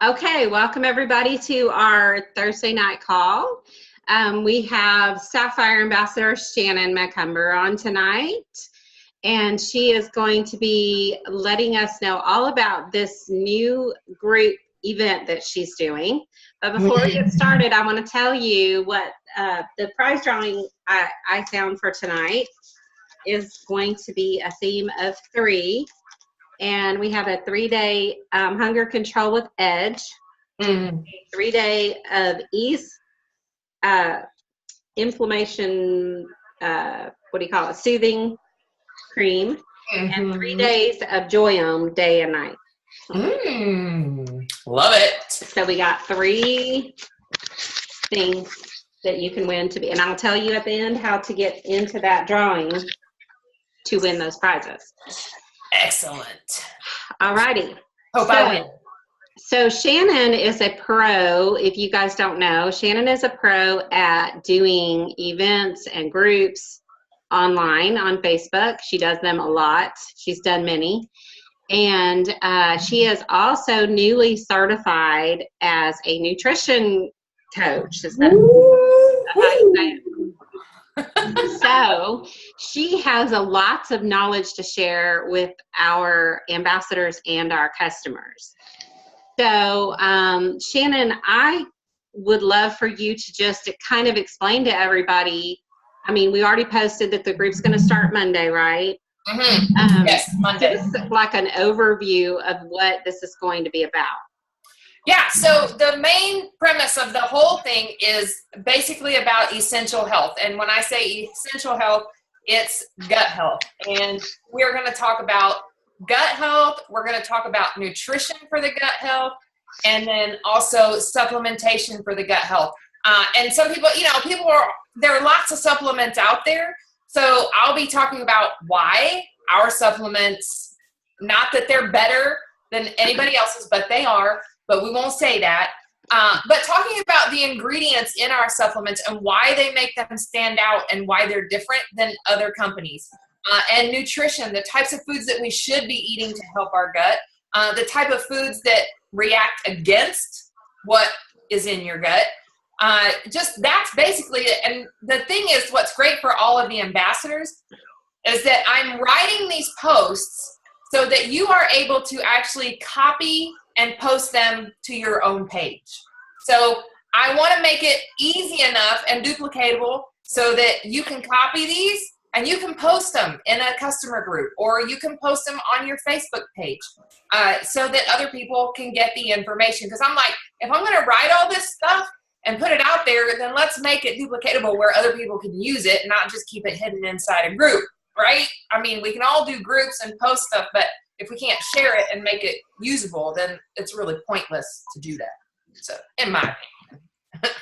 Okay, welcome everybody to our Thursday night call. We have Sapphire Ambassador Shannon McComber on tonight, and she is going to be letting us know all about this new group event that she's doing. But before we get started, I want to tell you what the prize drawing I found for tonight is going to be a theme of 3. And we have a 3-day hunger control with Edge, a 3-day of ease, inflammation, soothing cream, and 3 days of Joyome day and night. Love it. So we got 3 things that you can win and I'll tell you at the end how to get into that drawing to win those prizes. Excellent. All righty. Hope I win. So Shannon is a pro. If you guys don't know, Shannon is a pro at doing events and groups online on Facebook. She does them a lot. She's done many. And she is also newly certified as a nutrition coach. Is that how you say it? So she has lots of knowledge to share with our ambassadors and our customers. So Shannon, I would love for you to just kind of explain to everybody. I mean, we already posted that the group's going to start Monday, right? Yes, Monday. Give us like an overview of what this is going to be about. Yeah, so the main premise of the whole thing is basically about essential health. And when I say essential health, it's gut health. And we're going to talk about gut health. We're going to talk about nutrition for the gut health, and then also supplementation for the gut health. And some people, there are lots of supplements out there. So I'll be talking about why our supplements, not that they're better than anybody else's, but they are. But we won't say that. But talking about the ingredients in our supplements and why they make them stand out and why they're different than other companies. And nutrition, the types of foods that we should be eating to help our gut. The type of foods that react against what is in your gut. That's basically it. And the thing is, what's great for all of the ambassadors is that I'm writing these posts so that you are able to actually copy and post them to your own page. So I want to make it easy enough and duplicatable so that you can copy these and you can post them in a customer group, or you can post them on your Facebook page so that other people can get the information. Because I'm like, if I'm going to write all this stuff and put it out there, then let's make it duplicatable where other people can use it and not just keep it hidden inside a group, right? I mean, we can all do groups and post stuff, but if we can't share it and make it usable, then it's really pointless to do that. So, in my opinion.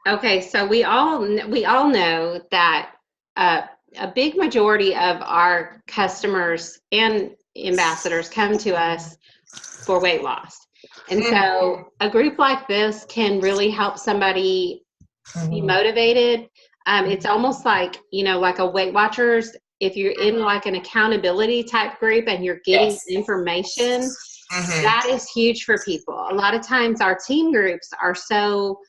Okay, so we all know that a big majority of our customers and ambassadors come to us for weight loss. And so a group like this can really help somebody be motivated. It's almost like, like a Weight Watchers. If you're in like an accountability type group and you're getting information, that is huge for people. A lot of times our team groups are so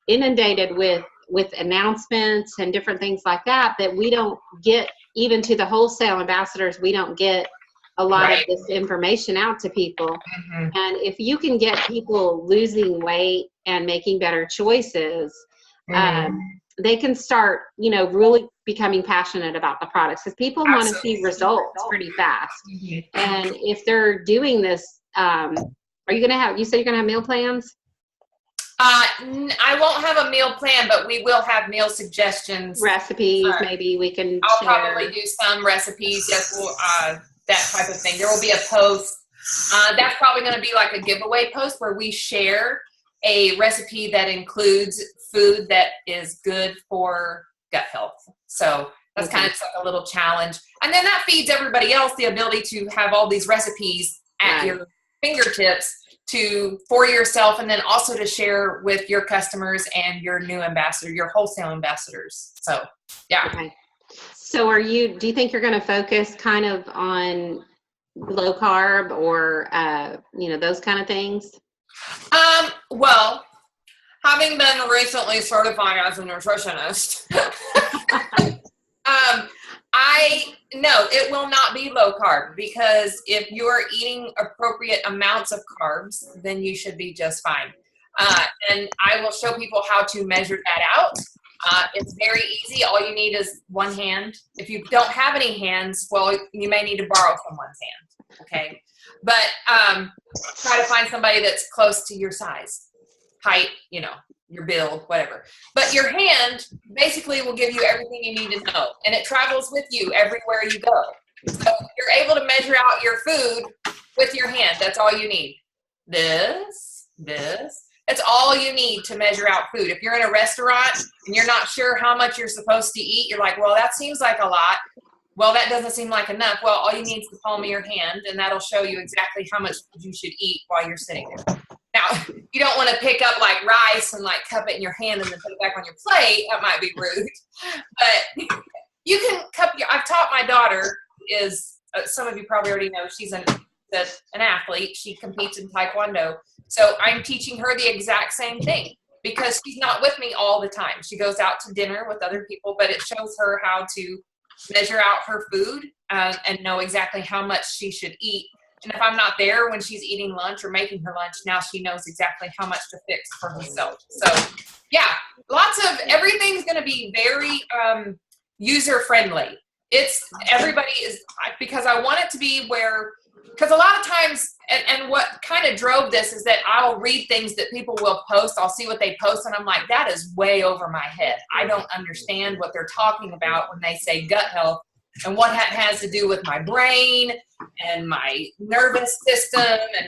inundated with announcements and different things like that we don't get, even to the wholesale ambassadors, we don't get a lot of this information out to people. And if you can get people losing weight and making better choices, they can start, really becoming passionate about the products, because people want to see results pretty fast. And if they're doing this, are you going to have, you said you're going to have meal plans? I won't have a meal plan, but we will have meal suggestions. Recipes, maybe we can I'll share. probably do some recipes. Yes, that type of thing. There will be a post. That's probably going to be like a giveaway post where we share a recipe that includes food that is good for gut health. So that's kind of like a little challenge. And then that feeds everybody else the ability to have all these recipes at your fingertips for yourself, and then also to share with your customers and your new ambassador, your wholesale ambassadors. So, yeah. Okay. So do you think you're going to focus kind of on low carb or, those kind of things? Well, having been recently certified as a nutritionist, no, it will not be low carb, because if you're eating appropriate amounts of carbs, then you should be just fine. And I will show people how to measure that out. It's very easy. All you need is one hand. If you don't have any hands, well, you may need to borrow someone's hand. Okay. But try to find somebody that's close to your size, height, your build, whatever. But your hand basically will give you everything you need to know, and it travels with you everywhere you go. So you're able to measure out your food with your hand. That's all you need. This. That's all you need to measure out food. If you're in a restaurant and you're not sure how much you're supposed to eat, you're like, well, that seems like a lot. Well, that doesn't seem like enough. Well, all you need is the palm of your hand, and that'll show you exactly how much you should eat while you're sitting there. Now, you don't want to pick up like rice and like cup it in your hand and then put it back on your plate. That might be rude. But you can cup I've taught my daughter some of you probably already know, she's an athlete. She competes in Taekwondo. So I'm teaching her the exact same thing, because she's not with me all the time. She goes out to dinner with other people, but it shows her how to measure out her food and know exactly how much she should eat. And if I'm not there when she's eating lunch or making her lunch, now she knows exactly how much to fix for herself. So yeah, everything's going to be very user-friendly. Everybody is, because I want it to be because a lot of times, and what kind of drove this is that I'll read things that people will post. I'll see what they post, and I'm like, that is way over my head. I don't understand what they're talking about when they say gut health, and what that has to do with my brain and my nervous system, and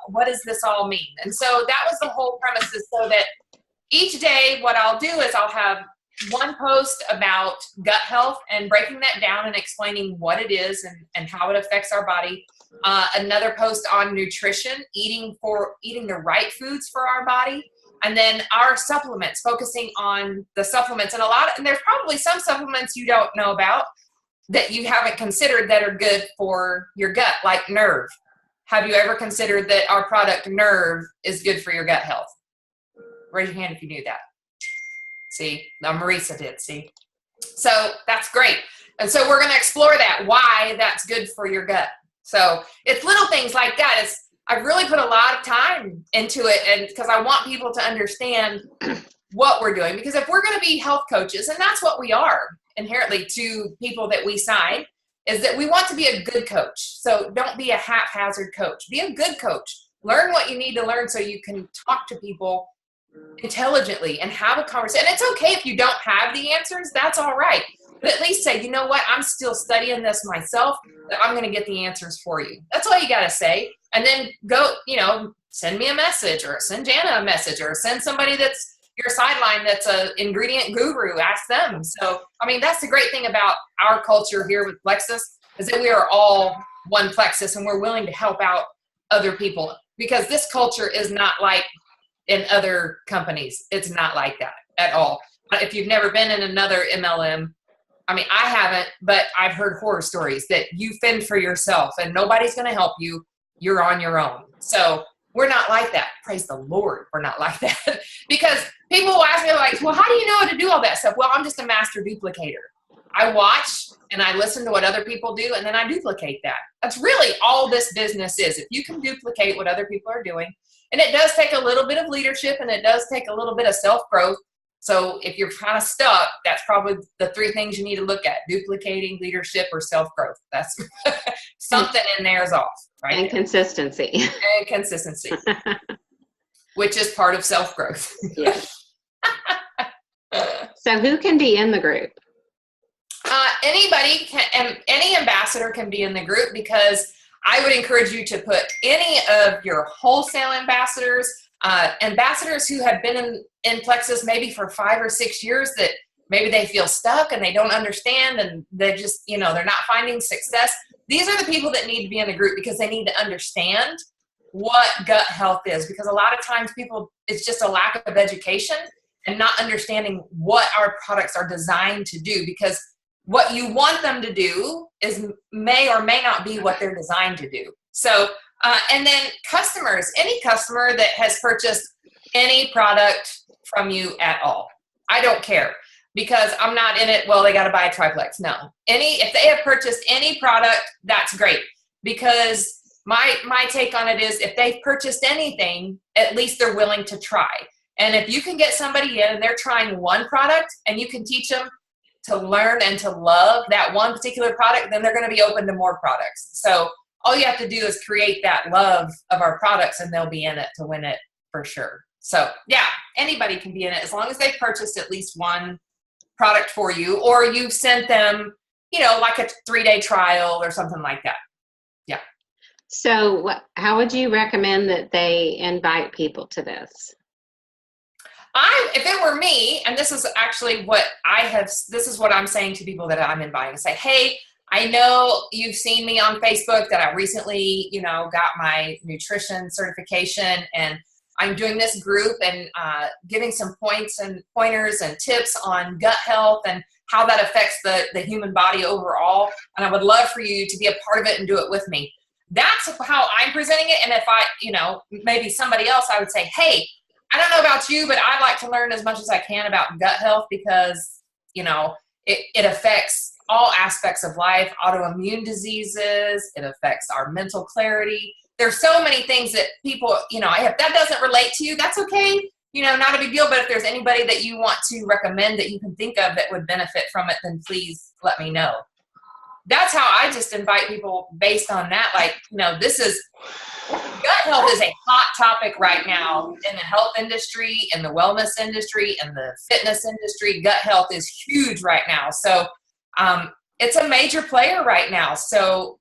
what does this all mean? And so that was the whole premise, is so that each day what I'll do is I'll have one post about gut health and breaking that down and explaining what it is and how it affects our body. Another post on nutrition, eating the right foods for our body. And then our supplements, focusing on the supplements. And there's probably some supplements you don't know about that you haven't considered that are good for your gut, like Nerve. Have you ever considered that our product Nerve is good for your gut health? Raise your hand if you knew that. See, now Marisa did, see? So that's great. And so we're going to explore that, why that's good for your gut. So it's little things like that. I've really put a lot of time into it, and because I want people to understand what we're doing. Because if we're going to be health coaches, and that's what we are inherently to people that we sign, is that we want to be a good coach. So don't be a haphazard coach. Be a good coach. Learn what you need to learn so you can talk to people intelligently and have a conversation. And it's okay if you don't have the answers. That's all right. But at least say, you know what, I'm still studying this myself, but I'm going to get the answers for you. That's all you got to say. And then go, send me a message, or send Jana a message, or send somebody that's your sideline that's an ingredient guru, ask them. So, that's the great thing about our culture here with Plexus, is that we are all one Plexus, and we're willing to help out other people, because this culture is not like in other companies. It's not like that at all. If you've never been in another MLM, I haven't, but I've heard horror stories that you fend for yourself and nobody's going to help you. You're on your own. So we're not like that. Praise the Lord, we're not like that. Because people will ask me like, well, how do you know how to do all that stuff? Well, I'm just a master duplicator. I watch and I listen to what other people do, and then I duplicate that. That's really all this business is. If you can duplicate what other people are doing, and it does take a little bit of leadership, and it does take a little bit of self-growth. So if you're kind of stuck, that's probably the three things you need to look at: duplicating, leadership, or self-growth. That's something in there is off, right? And consistency. And consistency, which is part of self-growth. Yes. So who can be in the group? Anybody can, and any ambassador can be in the group, because I would encourage you to put any of your wholesale ambassadors, ambassadors who have been in Plexus maybe for 5 or 6 years, that maybe they feel stuck and they don't understand, and they just, they're not finding success. These are the people that need to be in the group, because they need to understand what gut health is, because a lot of times it's just a lack of education and not understanding what our products are designed to do, because what you want them to do may or may not be what they're designed to do. So And then customers, any customer that has purchased any product from you at all. I don't care because I'm not in it. Well, they got to buy a triplex. No, if they have purchased any product, that's great, because my take on it is if they've purchased anything, at least they're willing to try. And if you can get somebody in and they're trying one product and you can teach them to learn and to love that one particular product, then they're going to be open to more products. So all you have to do is create that love of our products and they'll be in it to win it for sure. So yeah, anybody can be in it as long as they've purchased at least one product for you, or you've sent them, like a 3-day trial or something like that. Yeah. So how would you recommend that they invite people to this? If it were me, and this is actually this is what I'm saying to people that I'm inviting, say, hey, I know you've seen me on Facebook that I recently, got my nutrition certification, and I'm doing this group and giving some pointers and tips on gut health and how that affects the human body overall. And I would love for you to be a part of it and do it with me. That's how I'm presenting it. And if I, maybe somebody else, I would say, hey, I don't know about you, but I'd like to learn as much as I can about gut health because, it affects all aspects of life, autoimmune diseases. It affects our mental clarity. There's so many things that people, if that doesn't relate to you, that's okay. Not a big deal. But if there's anybody that you want to recommend that you can think of that would benefit from it, then please let me know. That's how I just invite people based on that. Like, gut health is a hot topic right now in the health industry, in the wellness industry, in the fitness industry. Gut health is huge right now. So it's a major player right now. So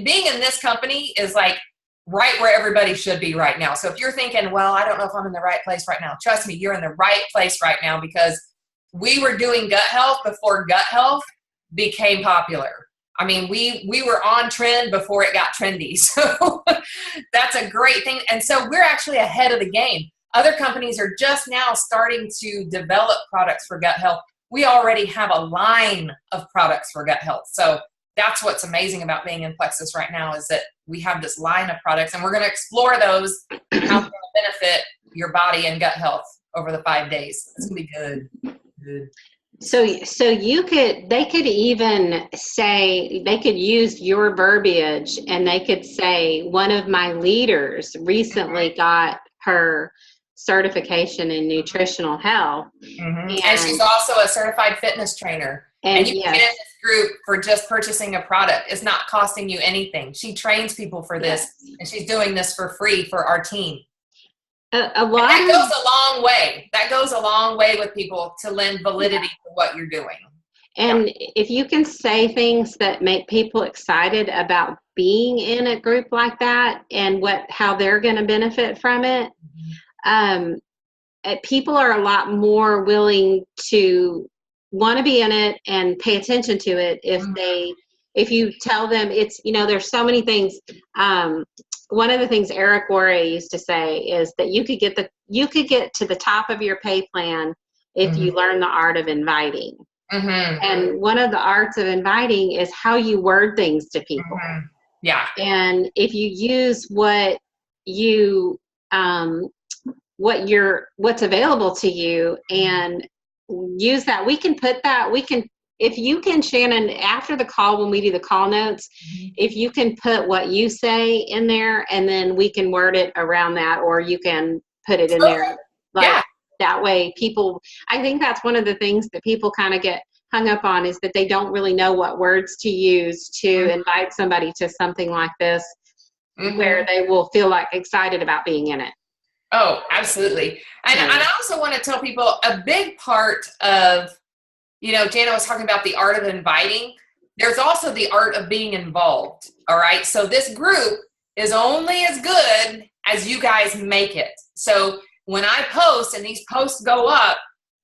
being in this company is like right where everybody should be right now. So if you're thinking, well, I don't know if I'm in the right place right now, trust me, you're in the right place right now, because we were doing gut health before gut health became popular. I mean, we were on trend before it got trendy. So that's a great thing. And so we're actually ahead of the game. Other companies are just now starting to develop products for gut health. We already have a line of products for gut health. So that's what's amazing about being in Plexus right now, is that we have this line of products, and we're going to explore those, how it's going to benefit your body and gut health over the 5 days. It's going to be good. So they could even say, they could use your verbiage, and they could say, one of my leaders recently got her certification in nutritional health. Mm-hmm. And she's also a certified fitness trainer. And you can get in this group for just purchasing a product. It's not costing you anything. She trains people for this, and she's doing this for free for our team. That goes a long way. That goes a long way with people to lend validity to what you're doing. And if you can say things that make people excited about being in a group like that and how they're going to benefit from it, people are a lot more willing to want to be in it and pay attention to it if you tell them it's, there's so many things. One of the things Eric Worre used to say is that you could get to the top of your pay plan if you learn the art of inviting. Mm-hmm. And one of the arts of inviting is how you word things to people. Mm-hmm. Yeah. And if you use what's available to you and use that, if you can, Shannon, after the call, when we do the call notes, if you can put what you say in there, and then we can word it around that, or you can put it in there. That way I think that's one of the things that people kind of get hung up on, is that they don't really know what words to use to invite somebody to something like this, where they will feel like excited about being in it. Oh, absolutely. And I also want to tell people a big part of, Jana was talking about the art of inviting. There's also the art of being involved. All right. So this group is only as good as you guys make it. So when I post and these posts go up,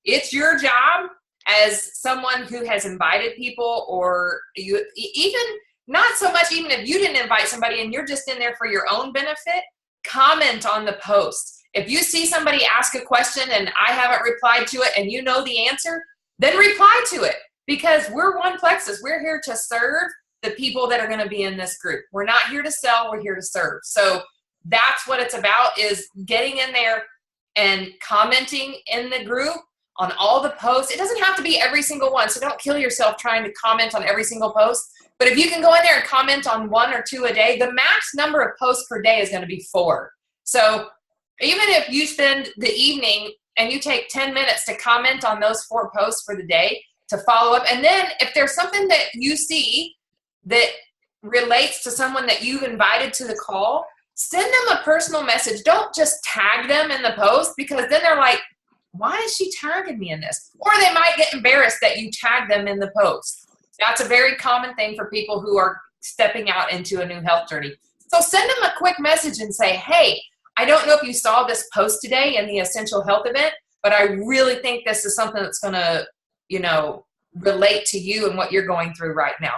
it's your job as someone who has invited people, or you even not so much, even if you didn't invite somebody and you're just in there for your own benefit, comment on the post. If you see somebody ask a question and I haven't replied to it and you know the answer, then reply to it, because we're one Plexus. We're here to serve. the people that are going to be in this group. We're not here to sell, we're here to serve. So that's what it's about, is getting in there and commenting in the group on all the posts. It doesn't have to be every single one, so don't kill yourself trying to comment on every single post. But if you can go in there and comment on 1 or 2 a day, the max number of posts per day is going to be 4. So even if you spend the evening and you take 10 minutes to comment on those 4 posts for the day to follow up, and then if there's something that you see that relates to someone that you've invited to the call, send them a personal message. Don't just tag them in the post, because then they're like, why is she tagging me in this? Or they might get embarrassed that you tag them in the post. That's a very common thing for people who are stepping out into a new health journey. So send them a quick message and say, hey, I don't know if you saw this post today in the Essential Health event, but I really think this is something that's going to, relate to you and what you're going through right now.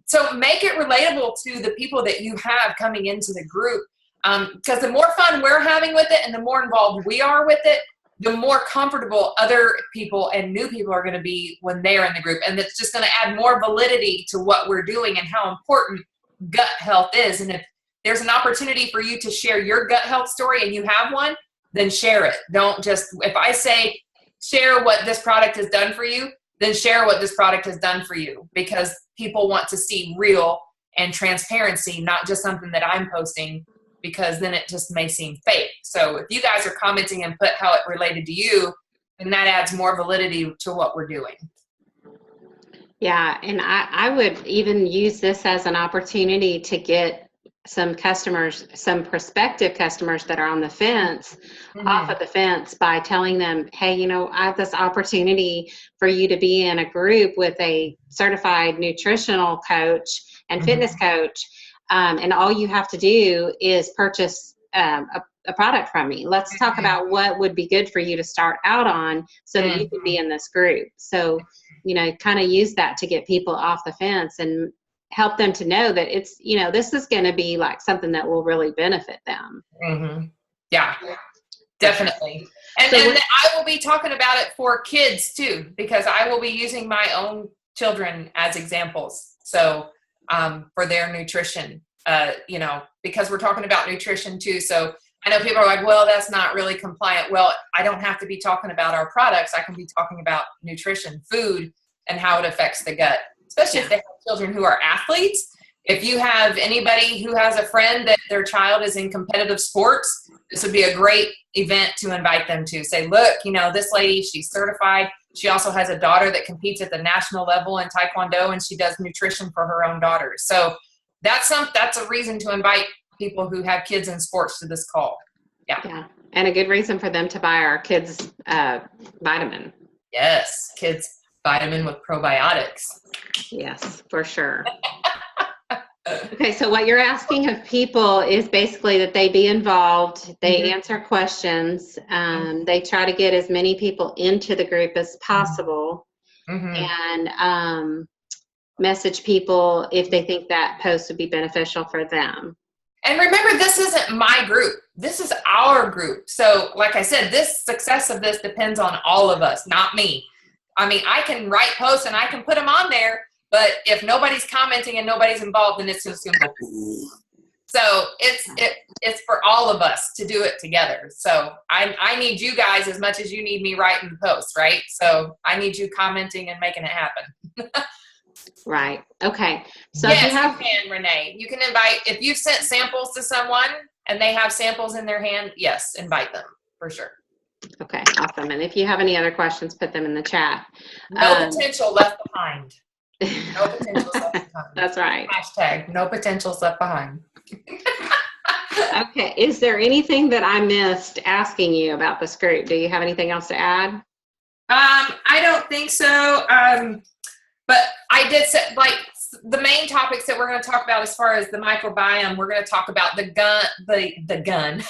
So make it relatable to the people that you have coming into the group, because the more fun we're having with it and the more involved we are with it, the more comfortable other people and new people are going to be when they're in the group. And it's just going to add more validity to what we're doing and how important gut health is. And if there's an opportunity for you to share your gut health story and you have one, then share it. Don't just, if I say, share what this product has done for you, then share what this product has done for you, because people want to see real and transparency, not just something that I'm posting, because then it just may seem fake. So if you guys are commenting and put how it related to you, then that adds more validity to what we're doing. Yeah, and I would even use this as an opportunity to get some customers, some prospective customers that are on the fence, off of the fence, by telling them, hey, I have this opportunity for you to be in a group with a certified nutritional coach and fitness coach. And all you have to do is purchase a product from me. Let's talk about what would be good for you to start out on so that you can be in this group. So, kind of use that to get people off the fence and help them to know that it's, this is going to be like something that will really benefit them. Yeah, definitely. And I will be talking about it for kids too, because I will be using my own children as examples. So for their nutrition, because we're talking about nutrition too. So I know people are like, well, that's not really compliant. Well, I don't have to be talking about our products. I can be talking about nutrition, food, and how it affects the gut, especially if they have children who are athletes. If you have anybody who has a friend that their child is in competitive sports, this would be a great event to invite them to. Say, look, this lady, she's certified. She also has a daughter that competes at the national level in Taekwondo, and she does nutrition for her own daughters. So that's a reason to invite people who have kids in sports to this call. Yeah. And a good reason for them to buy our kids' vitamin. Yes, kids' vitamin with probiotics. Yes, for sure. Okay, so what you're asking of people is basically that they be involved, they answer questions, they try to get as many people into the group as possible, and message people if they think that post would be beneficial for them. And remember, this isn't my group. This is our group. So like I said, this success of this depends on all of us, not me. I mean, I can write posts and I can put them on there, but if nobody's commenting and nobody's involved, then it's just going to go. So it's for all of us to do it together. So I need you guys as much as you need me writing the posts, right? So I need you commenting and making it happen. Right. Okay. So yes, if you can, Renee. You can invite, if you've sent samples to someone and they have samples in their hand, yes, invite them for sure. Okay, awesome. And if you have any other questions, put them in the chat. No potential left behind. No potentials left behind. That's right. Hashtag no potentials left behind. Okay. Is there anything that I missed asking you about this group? Do you have anything else to add? I don't think so. But I did say, like, the main topics that we're going to talk about as far as the microbiome, we're going to talk about the gun.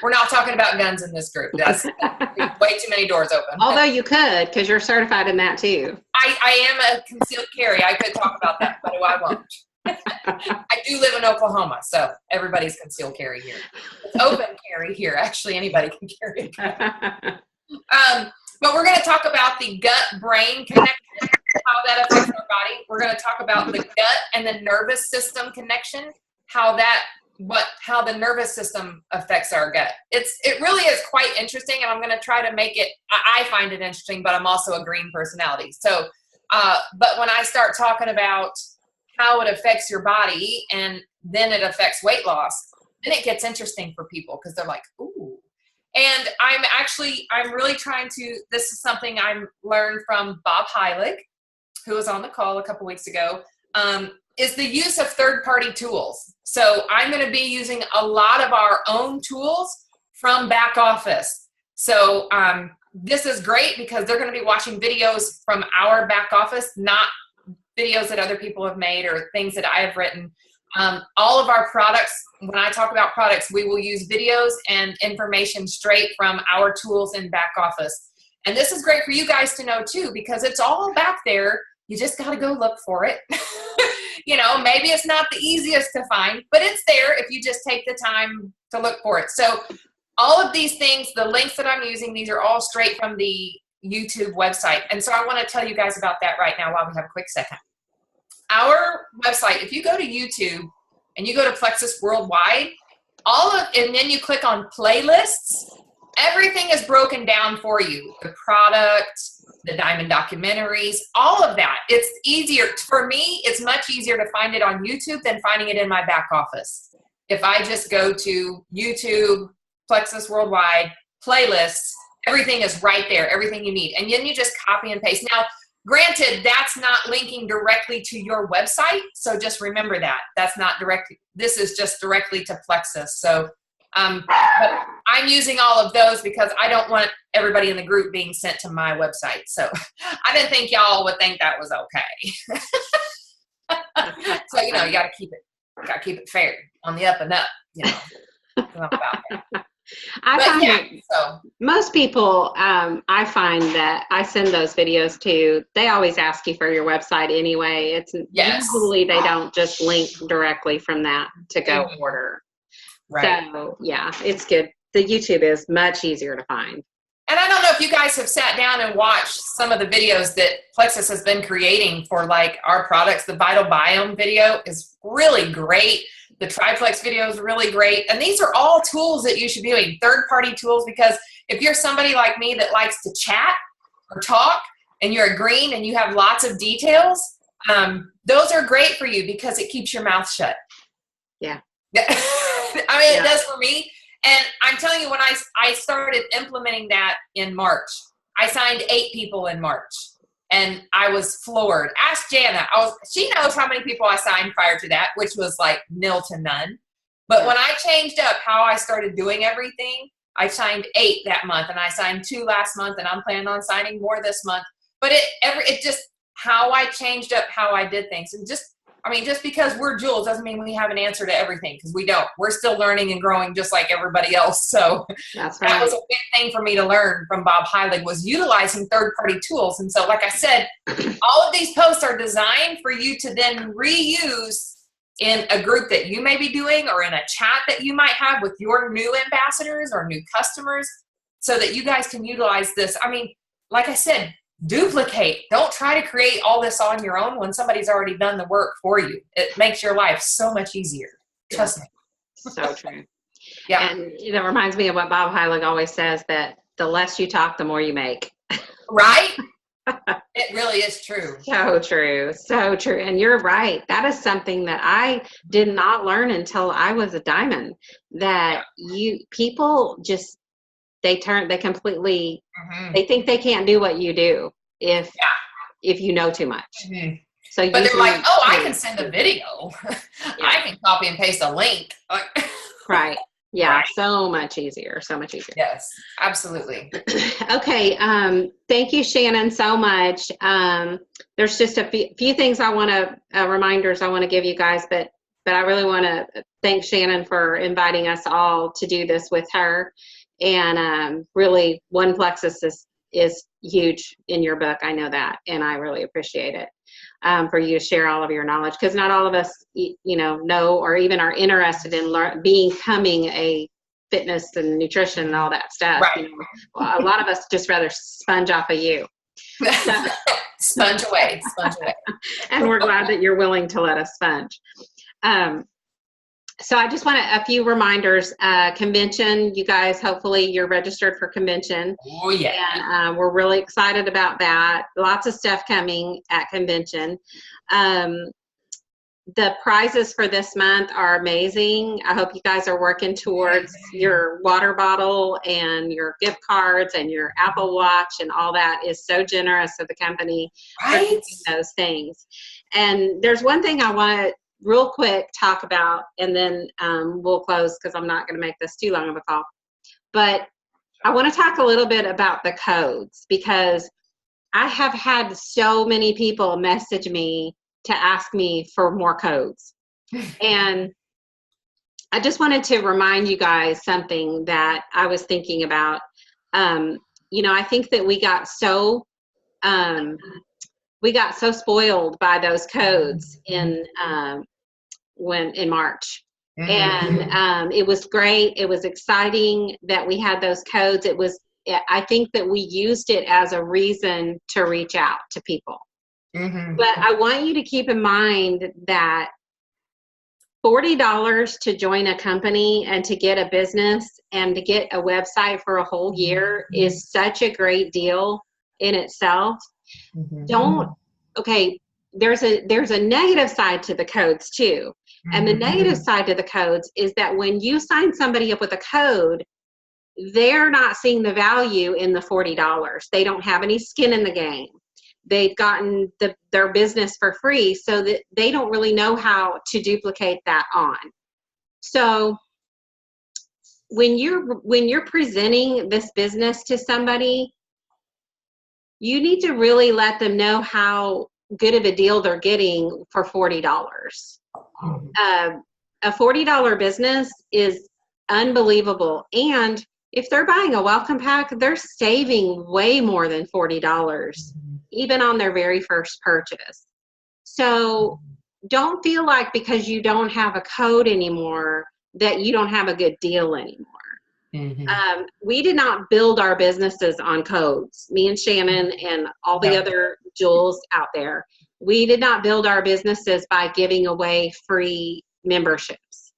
We're not talking about guns in this group. That's way too many doors open. Although you could, because you're certified in that too. I am a concealed carry. I could talk about that, but I won't. I do live in Oklahoma, so everybody's concealed carry here. It's open carry here. Actually, anybody can carry a gun. But we're going to talk about the gut-brain connection, how that affects our body. We're going to talk about the gut and the nervous system connection, how the nervous system affects our gut. It really is quite interesting, and I'm going to try to make it, I find it interesting, but I'm also a green personality. So, but when I start talking about how it affects your body and then it affects weight loss, then it gets interesting for people because they're like, ooh. And I'm really trying to, this is something I learned from Bob Heilig, who was on the call a couple weeks ago, is the use of third-party tools. So I'm going to be using a lot of our own tools from back office. So this is great because they're going to be watching videos from our back office, not videos that other people have made or things that I have written. All of our products, when I talk about products, we will use videos and information straight from our tools in back office. And this is great for you guys to know too, because it's all back there. You just got to go look for it. You know, maybe it's not the easiest to find, but it's there if you just take the time to look for it. So all of these things, the links that I'm using, these are all straight from the YouTube website. And so I want to tell you guys about that right now while we have a quick second. Our website, if you go to YouTube and you go to Plexus Worldwide, and then you click on playlists, everything is broken down for you. The product, the diamond documentaries, all of that. It's easier. For me, it's much easier to find it on YouTube than finding it in my back office. If I just go to YouTube, Plexus Worldwide, playlists, everything is right there, everything you need. And then you just copy and paste. Now, granted, that's not linking directly to your website, so just remember that. That's not directly. This is just directly to Plexus. So but I'm using all of those because I don't want everybody in the group being sent to my website. So I didn't think y'all would think that was okay. So, you know, you got to keep it fair on the up and up, you know. About that. Most people, I find that I send those videos to, they always ask you for your website anyway. It's usually they don't just link directly from that to go order. Right. So yeah, it's good. The YouTube is much easier to find. And I don't know if you guys have sat down and watched some of the videos that Plexus has been creating for like our products. The Vital Biome video is really great. The Triplex video is really great. And these are all tools that you should be doing, third-party tools, because if you're somebody like me that likes to chat or talk and you're a green and you have lots of details, those are great for you because it keeps your mouth shut. Yeah. I mean, it does for me. And I'm telling you, when I started implementing that in March, I signed 8 people in March. And I was floored. Ask Jana. She knows how many people I signed prior to that, which was like nil to none. But when I changed up how I started doing everything, I signed 8 that month, and I signed 2 last month, and I'm planning on signing more this month. But it just how I changed up how I did things, and just because we're Jules doesn't mean we have an answer to everything, because we don't. We're still learning and growing just like everybody else. So that's right. That was a big thing for me to learn from Bob Heilig, was utilizing third-party tools. And so, like I said, all of these posts are designed for you to then reuse in a group that you may be doing or in a chat that you might have with your new ambassadors or new customers, so that you guys can utilize this. I mean, like I said, duplicate. Don't try to create all this on your own when somebody's already done the work for you. It makes your life so much easier. Trust me. So true. Yeah. And that reminds me of what Bob Heilig always says, that the less you talk, the more you make. Right? It really is true. So true. So true. And you're right. That is something that I did not learn until I was a diamond, that people just, they completely, they think they can't do what you do if you know too much. Mm-hmm. So but they're like, oh, I can send a video. I can copy and paste a link. Right. Yeah. Right. So much easier. So much easier. Yes, absolutely. Okay. Thank you, Shannon, so much. There's just a few things I want to, reminders I want to give you guys, but I really want to thank Shannon for inviting us all to do this with her. And really, One Plexus is huge in your book. I know that, and I really appreciate it, for you to share all of your knowledge, because not all of us, know or even are interested in becoming a fitness and nutrition and all that stuff. Right. You know, well, a lot of us just rather sponge off of you. So, Sponge away. and we're glad that you're willing to let us sponge. So I just want a few reminders. Convention, you guys, hopefully you're registered for convention. Oh, yeah. And we're really excited about that. Lots of stuff coming at convention. The prizes for this month are amazing. I hope you guys are working towards your water bottle and your gift cards and your Apple Watch, and all that is so generous of the company for doing those things. And there's one thing I want to real quick talk about, and then we'll close because I'm not going to make this too long of a call. But I want to talk a little bit about the codes, because I have had so many people message me to ask me for more codes. And I just wanted to remind you guys something that I was thinking about. You know, I think that we got so spoiled by those codes in March. And it was great. It was exciting that we had those codes. I think that we used it as a reason to reach out to people. But I want you to keep in mind that $40 to join a company and to get a business and to get a website for a whole year is such a great deal in itself. There's a negative side to the codes too. And the negative side to the codes is that when you sign somebody up with a code, they're not seeing the value in the $40. They don't have any skin in the game. They've gotten their business for free, so that they don't really know how to duplicate that on. So when you're presenting this business to somebody, you need to really let them know how good of a deal they're getting for $40. A $40 business is unbelievable. And if they're buying a welcome pack, they're saving way more than $40, even on their very first purchase. So don't feel like because you don't have a code anymore that you don't have a good deal anymore. We did not build our businesses on codes. Me and Shannon and all the other jewels out there, we did not build our businesses by giving away free memberships.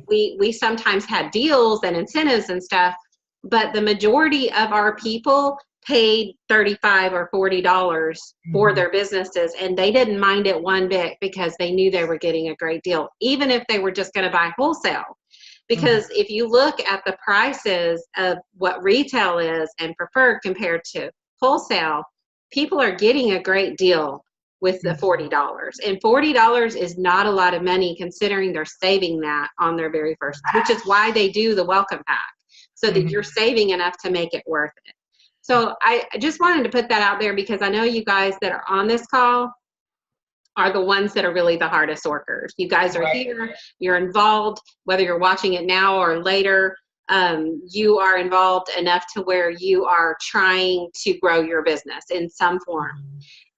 We sometimes had deals and incentives and stuff, but the majority of our people paid $35 or $40 for their businesses, and they didn't mind it one bit because they knew they were getting a great deal, even if they were just going to buy wholesale. Because if you look at the prices of what retail is and preferred compared to wholesale, people are getting a great deal with the $40. And $40 is not a lot of money considering they're saving that on their very first, which is why they do the welcome pack, so that you're saving enough to make it worth it. So I just wanted to put that out there, because I know you guys that are on this call are the ones that are really the hardest workers. You guys are here, you're involved, whether you're watching it now or later, you are involved enough to where you are trying to grow your business in some form.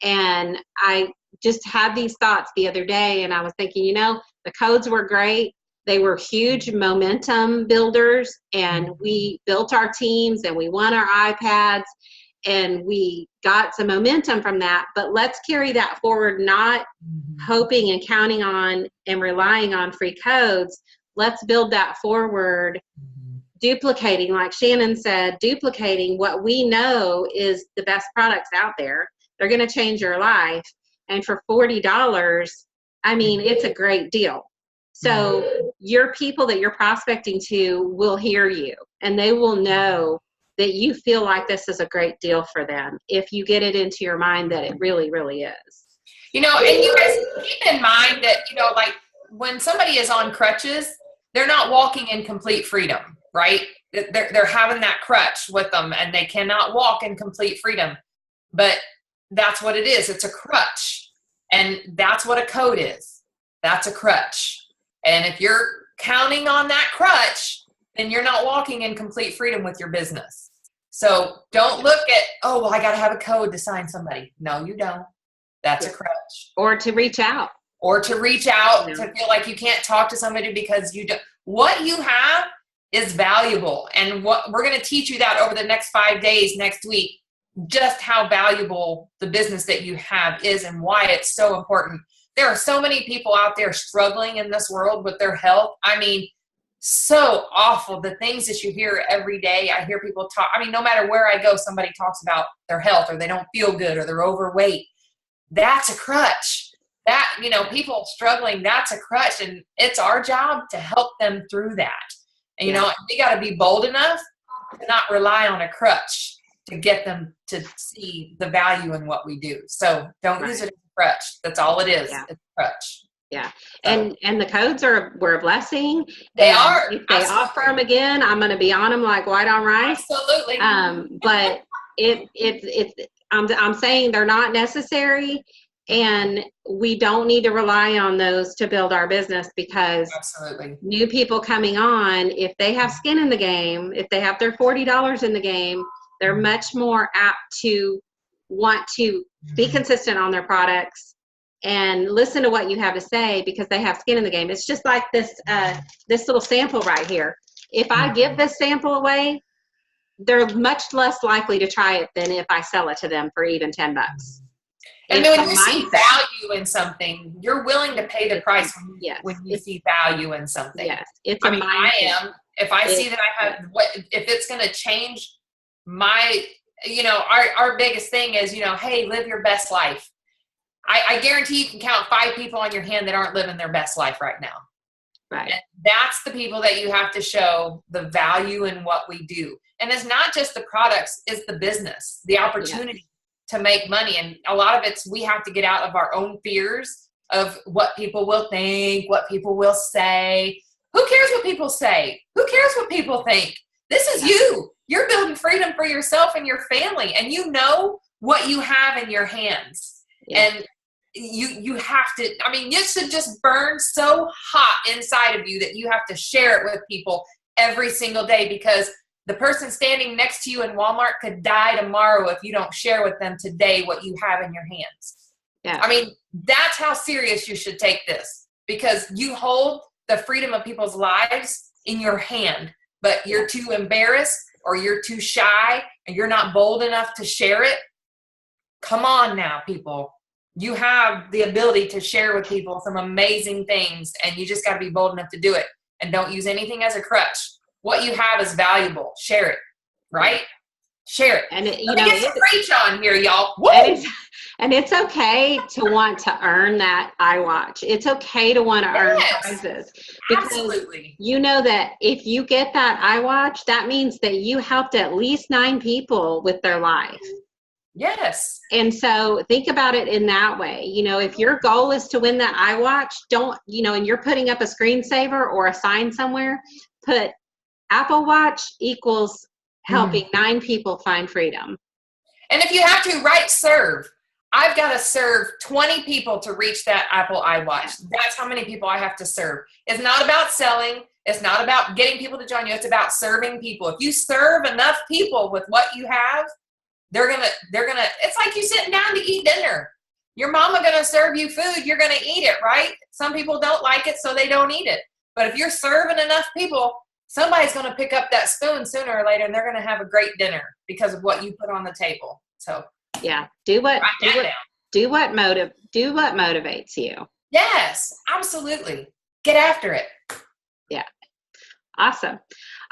And I just had these thoughts the other day, and I was thinking, you know, the codes were great. They were huge momentum builders, and we built our teams and we won our iPads and we got some momentum from that. But let's carry that forward, not hoping and counting on and relying on free codes. Let's build that forward, duplicating, like Shannon said, duplicating what we know is the best products out there. They're going to change your life. And for $40, I mean, it's a great deal. So your people that you're prospecting to will hear you, and they will know that you feel like this is a great deal for them if you get it into your mind that it really, really is. You know, and you guys keep in mind that, you know, like when somebody is on crutches, they're not walking in complete freedom, right? They're having that crutch with them, and they cannot walk in complete freedom. But that's what it is. It's a crutch. And that's what a code is. That's a crutch. And if you're counting on that crutch, then you're not walking in complete freedom with your business. So don't look at, oh, well, I got to have a code to sign somebody. No, you don't. That's a crutch. Or to reach out. To feel like you can't talk to somebody because you don't. What you have is valuable. And what we're going to teach you that over the next 5 days, next week, just how valuable the business that you have is and why it's so important. There are so many people out there struggling in this world with their health. I mean, so awful. The things that you hear every day, I hear people talk. I mean, no matter where I go, somebody talks about their health, or they don't feel good, or they're overweight. That's a crutch. That, people struggling, that's a crutch. And it's our job to help them through that. And, we got to be bold enough to not rely on a crutch to get them to see the value in what we do. So don't use it as a crutch. That's all it is. Yeah. It's a crutch. Yeah. So, and the codes were a blessing. They are. If they offer them again, I'm going to be on them like white on rice. Absolutely. But I'm saying they're not necessary, and we don't need to rely on those to build our business, because absolutely new people coming on, if they have skin in the game, if they have their $40 in the game, they're much more apt to want to be consistent on their products and listen to what you have to say, because they have skin in the game. It's just like this little sample right here. If I give this sample away, they're much less likely to try it than if I sell it to them for even $10. And then when you see value in something, you're willing to pay the price when you see value in something. Yes, it's I am. If I see that I have, if it's going to change my, our biggest thing is, hey, live your best life. I guarantee you can count 5 people on your hand that aren't living their best life right now. Right. And that's the people that you have to show the value in what we do. And it's not just the products, it's the business, the opportunity to make money. And a lot of it's, we have to get out of our own fears of what people will think, what people will say. Who cares what people say? Who cares what people think? This is you. You're building freedom for yourself and your family, and you know what you have in your hands. And you have to, it should just burn so hot inside of you that you have to share it with people every single day, because the person standing next to you in Walmart could die tomorrow if you don't share with them today what you have in your hands. Yeah. That's how serious you should take this, because you hold the freedom of people's lives in your hand, but you're too embarrassed, or you're too shy, and you're not bold enough to share it. Come on now, people. You have the ability to share with people some amazing things, and you just got to be bold enough to do it. And don't use anything as a crutch. What you have is valuable. Share it, right? Share it. And get some preach on here, y'all. And it's okay to want to earn that iWatch. It's okay to want to earn prizes. Absolutely. You know that if you get that iWatch, that means that you helped at least 9 people with their life. Yes. And so think about it in that way. If your goal is to win that iWatch, and you're putting up a screensaver or a sign somewhere, put Apple Watch equals helping 9 people find freedom. And if you have to, write serve. I've got to serve 20 people to reach that Apple iWatch. That's how many people I have to serve. It's not about selling. It's not about getting people to join you. It's about serving people. If you serve enough people with what you have, they're gonna, it's like you sitting down to eat dinner. Your mama gonna serve you food, you're gonna eat it, right? Some people don't like it, so they don't eat it. But if you're serving enough people, somebody's gonna pick up that spoon sooner or later, and they're gonna have a great dinner because of what you put on the table. So do what motivates you. Yes, absolutely. Get after it. Yeah. Awesome.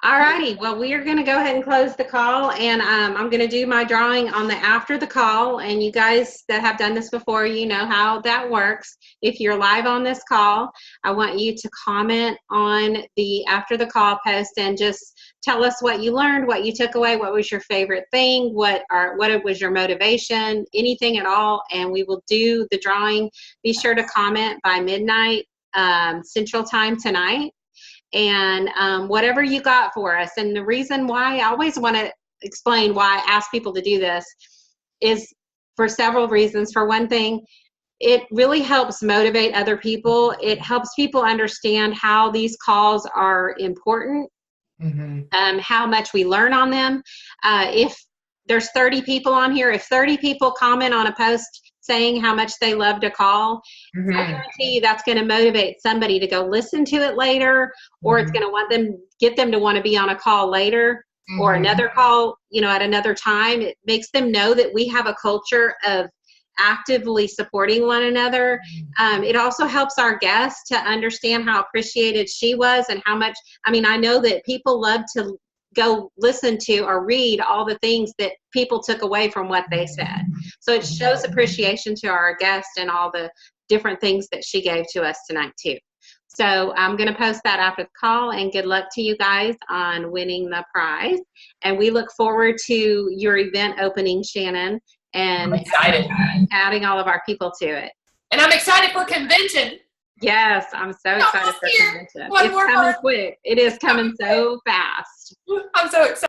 All righty. Well, we are going to go ahead and close the call, and I'm going to do my drawing on the after the call. And you guys that have done this before, you know how that works. If you're live on this call, I want you to comment on the after the call post and just tell us what you learned, what you took away, what was your favorite thing, what was your motivation, anything at all, and we will do the drawing. Be sure to comment by midnight Central Time tonight. And whatever you got for us. And the reason why I always want to explain why I ask people to do this is for several reasons. For one thing, it really helps motivate other people. It helps people understand how these calls are important, how much we learn on them. If there's 30 people on here, if 30 people comment on a post saying how much they loved a call, Mm-hmm. I guarantee you that's going to motivate somebody to go listen to it later, or it's going to get them to want to be on a call later or another call, at another time. It makes them know that we have a culture of actively supporting one another. It also helps our guests to understand how appreciated she was and how much, I know that people love to go listen to or read all the things that people took away from what they said. So it shows appreciation to our guest and all the different things that she gave to us tonight too. So I'm going to post that after the call, and good luck to you guys on winning the prize. And we look forward to your event opening, Shannon, and adding all of our people to it. And I'm excited for convention. Yes, I'm so excited for convention. It's coming quick. It is coming so fast. I'm so excited.